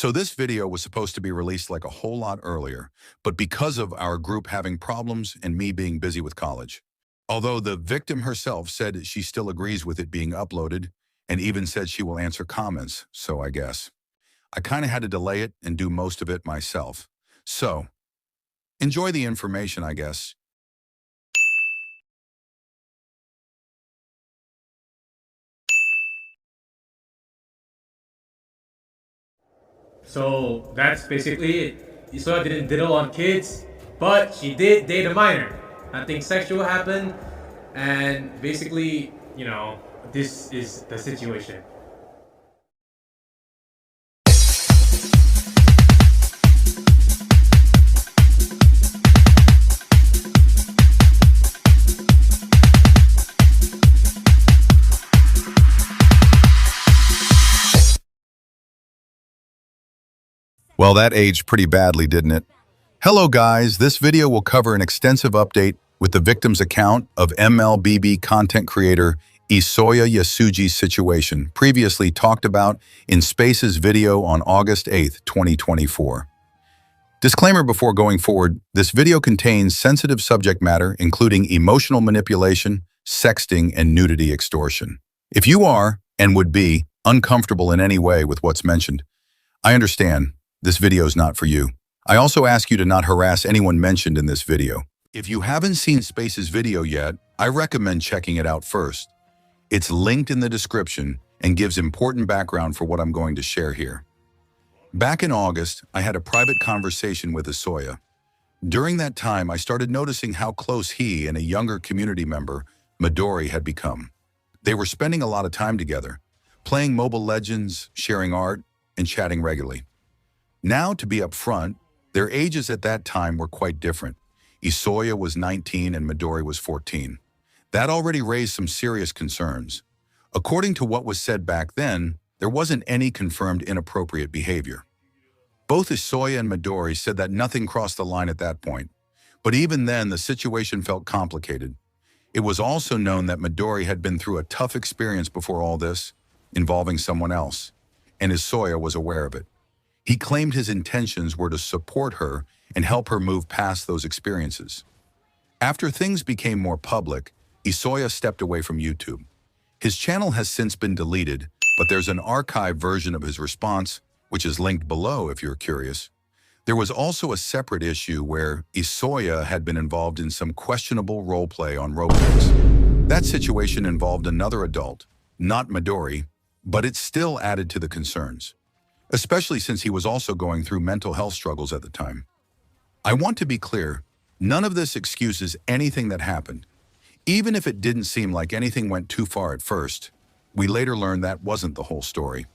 So this video was supposed to be released like a whole lot earlier, but because of our group having problems and me being busy with college. Although the victim herself said she still agrees with it being uploaded and even said she will answer comments, so I guess. I kind of had to delay it and do most of it myself. So, enjoy the information, I guess. So that's basically it. Isoya didn't diddle on kids, but she did date a minor. Nothing sexual happened, and basically, this is the situation. Well, that aged pretty badly, didn't it? Hello guys, this video will cover an extensive update with the victim's account of MLBB content creator Isoya Yasuji's situation, previously talked about in Space's video on August 8th, 2024. Disclaimer before going forward, this video contains sensitive subject matter including emotional manipulation, sexting, and nudity extortion. If you are, and would be, uncomfortable in any way with what's mentioned, I understand. This video is not for you. I also ask you to not harass anyone mentioned in this video. If you haven't seen Space's video yet, I recommend checking it out first. It's linked in the description and gives important background for what I'm going to share here. Back in August, I had a private conversation with Isoya. During that time, I started noticing how close he and a younger community member, Midori, had become. They were spending a lot of time together, playing mobile legends, sharing art, and chatting regularly. Now, to be upfront, their ages at that time were quite different. Isoya was 19 and Midori was 14. That already raised some serious concerns. According to what was said back then, there wasn't any confirmed inappropriate behavior. Both Isoya and Midori said that nothing crossed the line at that point. But even then, the situation felt complicated. It was also known that Midori had been through a tough experience before all this, involving someone else, and Isoya was aware of it. He claimed his intentions were to support her and help her move past those experiences. After things became more public, Isoya stepped away from YouTube. His channel has since been deleted, but there's an archived version of his response, which is linked below if you're curious. There was also a separate issue where Isoya had been involved in some questionable roleplay on Roblox. That situation involved another adult, not Midori, but it still added to the concerns, especially since he was also going through mental health struggles at the time. I want to be clear, none of this excuses anything that happened. Even if it didn't seem like anything went too far at first, we later learned that wasn't the whole story.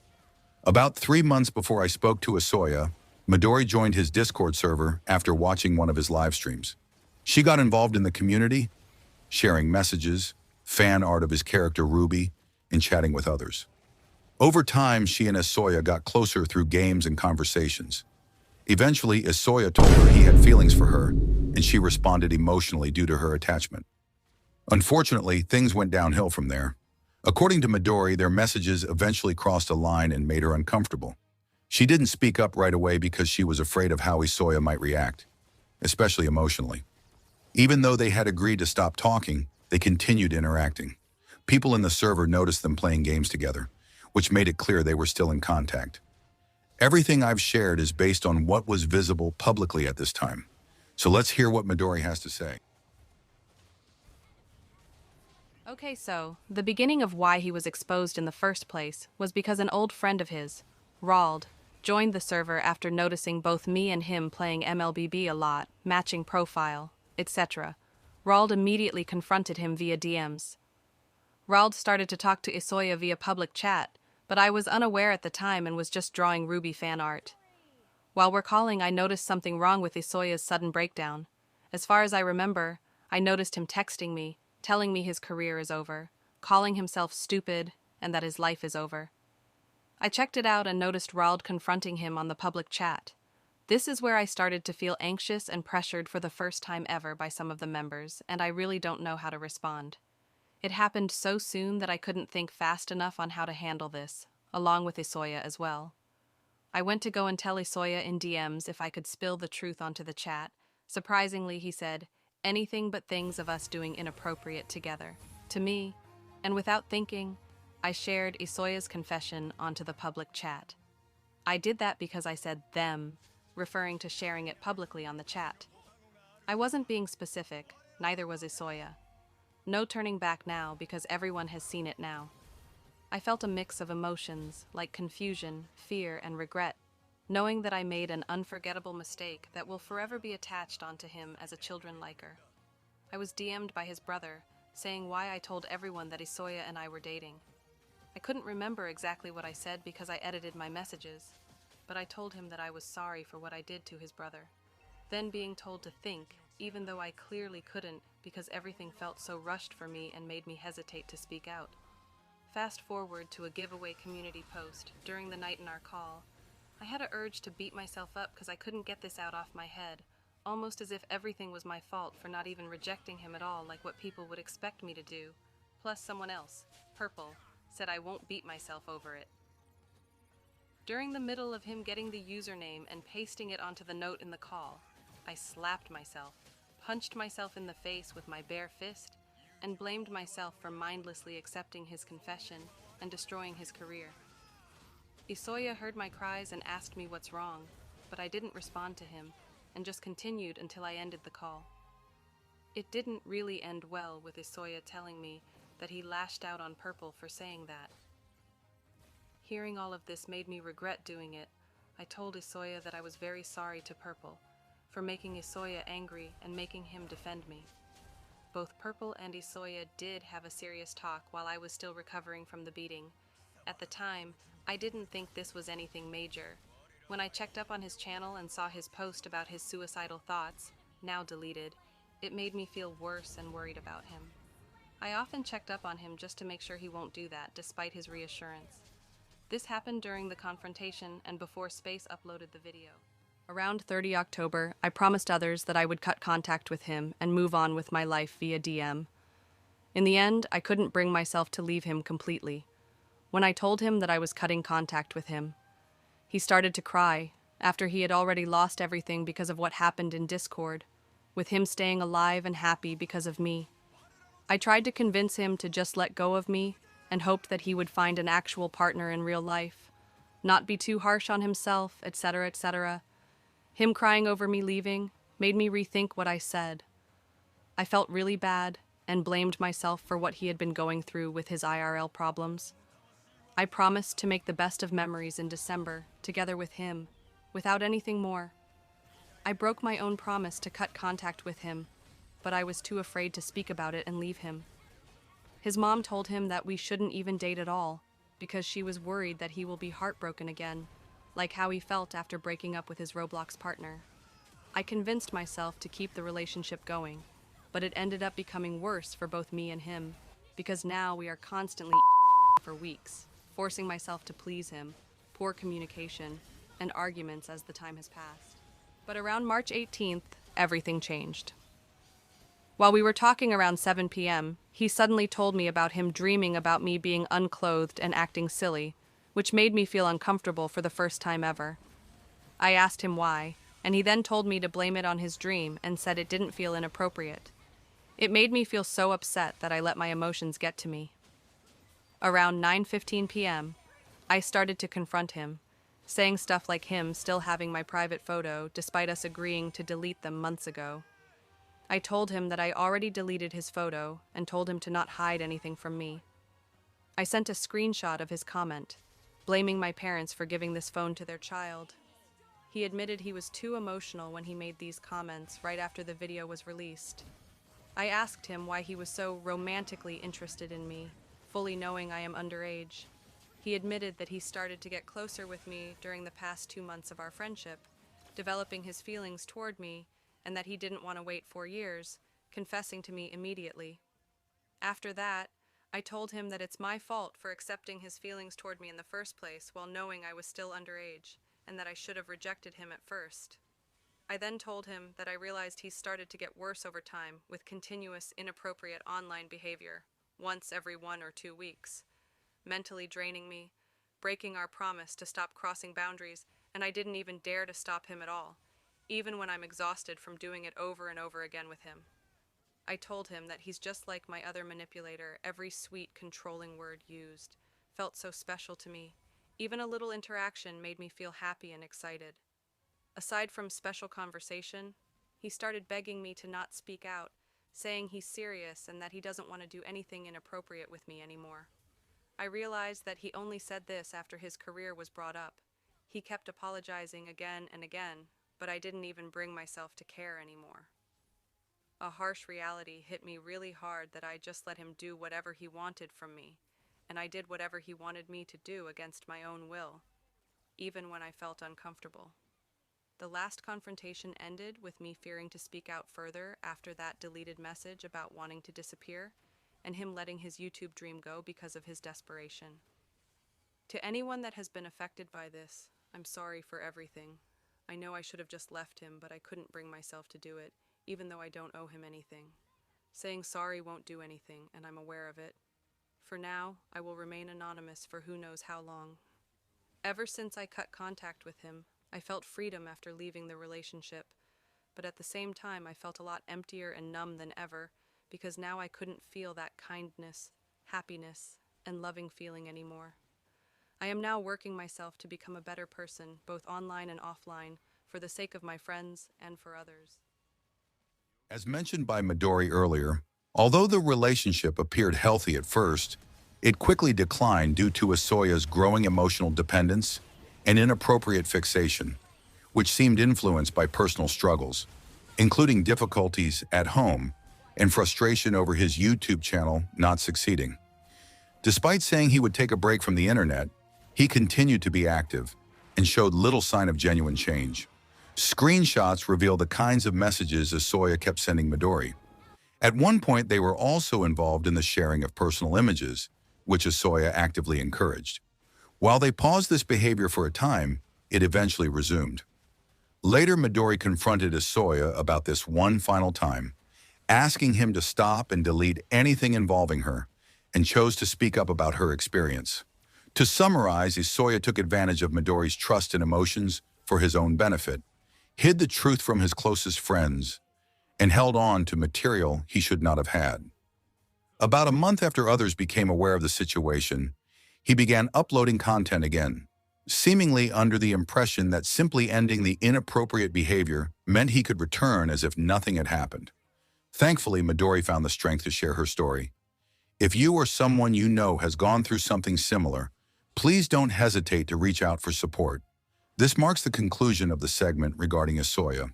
About 3 months before I spoke to Isoya, Midori joined his Discord server after watching one of his live streams. She got involved in the community, sharing messages, fan art of his character Ruby, and chatting with others. Over time, she and Isoya got closer through games and conversations. Eventually, Isoya told her he had feelings for her, and she responded emotionally due to her attachment. Unfortunately, things went downhill from there. According to Midori, their messages eventually crossed a line and made her uncomfortable. She didn't speak up right away because she was afraid of how Isoya might react, especially emotionally. Even though they had agreed to stop talking, they continued interacting. People in the server noticed them playing games together, which made it clear they were still in contact. Everything I've shared is based on what was visible publicly at this time. So let's hear what Midori has to say. Okay, so the beginning of why he was exposed in the first place was because an old friend of his, Rald, joined the server after noticing both me and him playing MLBB a lot, matching profile, etc. Rald immediately confronted him via DMs. Rald started to talk to Isoya via public chat, but I was unaware at the time and was just drawing Ruby fan art. While we're calling, I noticed something wrong with Isoya's sudden breakdown. As far as I remember, I noticed him texting me, telling me his career is over, calling himself stupid, and that his life is over. I checked it out and noticed Rald confronting him on the public chat. This is where I started to feel anxious and pressured for the first time ever by some of the members, and I really don't know how to respond. It happened so soon that I couldn't think fast enough on how to handle this, along with Isoya as well. I went to go and tell Isoya in DMs if I could spill the truth onto the chat. Surprisingly, he said, anything but things of us doing inappropriate together. To me, and without thinking, I shared Isoya's confession onto the public chat. I did that because I said them, referring to sharing it publicly on the chat. I wasn't being specific, neither was Isoya. No turning back now because everyone has seen it now. I felt a mix of emotions, like confusion, fear, and regret, knowing that I made an unforgettable mistake that will forever be attached onto him as a children liker. I was DM'd by his brother, saying why I told everyone that Isoya and I were dating. I couldn't remember exactly what I said because I edited my messages, but I told him that I was sorry for what I did to his brother. Then being told to think, even though I clearly couldn't because everything felt so rushed for me and made me hesitate to speak out. Fast forward to a giveaway community post during the night in our call. I had an urge to beat myself up because I couldn't get this out off my head, almost as if everything was my fault for not even rejecting him at all like what people would expect me to do. Plus someone else, Purple, said I won't beat myself over it. During the middle of him getting the username and pasting it onto the note in the call, I slapped myself, punched myself in the face with my bare fist, and blamed myself for mindlessly accepting his confession and destroying his career. Isoya heard my cries and asked me what's wrong, but I didn't respond to him and just continued until I ended the call. It didn't really end well with Isoya telling me that he lashed out on Purple for saying that. Hearing all of this made me regret doing it. I told Isoya that I was very sorry to Purple for making Isoya angry and making him defend me. Both Purple and Isoya did have a serious talk while I was still recovering from the beating. At the time, I didn't think this was anything major. When I checked up on his channel and saw his post about his suicidal thoughts, now deleted, it made me feel worse and worried about him. I often checked up on him just to make sure he won't do that, despite his reassurance. This happened during the confrontation and before Space uploaded the video. Around 30 October, I promised others that I would cut contact with him and move on with my life via DM. In the end, I couldn't bring myself to leave him completely. When I told him that I was cutting contact with him, he started to cry after he had already lost everything because of what happened in Discord, with him staying alive and happy because of me. I tried to convince him to just let go of me and hoped that he would find an actual partner in real life, not be too harsh on himself, etc., etc. Him crying over me leaving made me rethink what I said. I felt really bad and blamed myself for what he had been going through with his IRL problems. I promised to make the best of memories in December, together with him, without anything more. I broke my own promise to cut contact with him, but I was too afraid to speak about it and leave him. His mom told him that we shouldn't even date at all, because she was worried that he will be heartbroken again, like how he felt after breaking up with his Roblox partner. I convinced myself to keep the relationship going, but it ended up becoming worse for both me and him, because now we are constantly for weeks, forcing myself to please him, poor communication, and arguments as the time has passed. But around March 18th, everything changed. While we were talking around 7 p.m., he suddenly told me about him dreaming about me being unclothed and acting silly, which made me feel uncomfortable for the first time ever. I asked him why, and he then told me to blame it on his dream and said it didn't feel inappropriate. It made me feel so upset that I let my emotions get to me. Around 9:15 p.m., I started to confront him, saying stuff like him still having my private photo despite us agreeing to delete them months ago. I told him that I already deleted his photo and told him to not hide anything from me. I sent a screenshot of his comment, blaming my parents for giving this phone to their child. He admitted he was too emotional when he made these comments right after the video was released. I asked him why he was so romantically interested in me, fully knowing I am underage. He admitted that he started to get closer with me during the past 2 months of our friendship, developing his feelings toward me, and that he didn't want to wait 4 years, confessing to me immediately. After that, I told him that it's my fault for accepting his feelings toward me in the first place while knowing I was still underage, and that I should have rejected him at first. I then told him that I realized he started to get worse over time with continuous inappropriate online behavior, once every 1 or 2 weeks, mentally draining me, breaking our promise to stop crossing boundaries, and I didn't even dare to stop him at all, even when I'm exhausted from doing it over and over again with him. I told him that he's just like my other manipulator. Every sweet, controlling word used felt so special to me. Even a little interaction made me feel happy and excited. Aside from special conversation, he started begging me to not speak out, saying he's serious and that he doesn't want to do anything inappropriate with me anymore. I realized that he only said this after his career was brought up. He kept apologizing again and again, but I didn't even bring myself to care anymore. A harsh reality hit me really hard that I just let him do whatever he wanted from me, and I did whatever he wanted me to do against my own will, even when I felt uncomfortable. The last confrontation ended with me fearing to speak out further after that deleted message about wanting to disappear, and him letting his YouTube dream go because of his desperation. To anyone that has been affected by this, I'm sorry for everything. I know I should have just left him, but I couldn't bring myself to do it, even though I don't owe him anything. Saying sorry won't do anything, and I'm aware of it. For now, I will remain anonymous for who knows how long. Ever since I cut contact with him, I felt freedom after leaving the relationship, but at the same time I felt a lot emptier and numb than ever, because now I couldn't feel that kindness, happiness, and loving feeling anymore. I am now working myself to become a better person, both online and offline, for the sake of my friends and for others. As mentioned by Midori earlier, although the relationship appeared healthy at first, it quickly declined due to Isoya's growing emotional dependence and inappropriate fixation, which seemed influenced by personal struggles, including difficulties at home and frustration over his YouTube channel not succeeding. Despite saying he would take a break from the internet, he continued to be active and showed little sign of genuine change. Screenshots reveal the kinds of messages Isoya kept sending Midori. At one point, they were also involved in the sharing of personal images, which Isoya actively encouraged. While they paused this behavior for a time, it eventually resumed. Later, Midori confronted Isoya about this one final time, asking him to stop and delete anything involving her, and chose to speak up about her experience. To summarize, Isoya took advantage of Midori's trust and emotions for his own benefit, hid the truth from his closest friends, and held on to material he should not have had. About a month after others became aware of the situation, he began uploading content again, seemingly under the impression that simply ending the inappropriate behavior meant he could return as if nothing had happened. Thankfully, Midori found the strength to share her story. If you or someone you know has gone through something similar, please don't hesitate to reach out for support. This marks the conclusion of the segment regarding Isoya.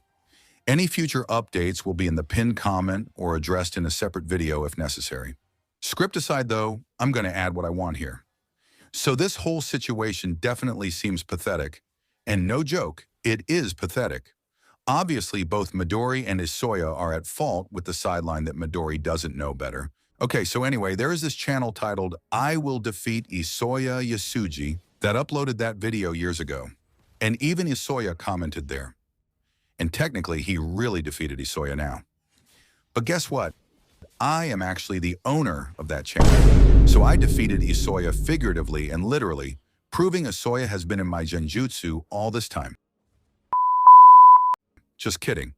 Any future updates will be in the pinned comment or addressed in a separate video if necessary. Script aside though, I'm going to add what I want here. So this whole situation definitely seems pathetic. And no joke, it is pathetic. Obviously, both Midori and Isoya are at fault with the sideline that Midori doesn't know better. Okay, so anyway, there is this channel titled I Will Defeat Isoya Yasuji that uploaded that video years ago. And even Isoya commented there. And technically, he really defeated Isoya now. But guess what? I am actually the owner of that channel. So I defeated Isoya figuratively and literally, proving Isoya has been in my genjutsu all this time. Just kidding.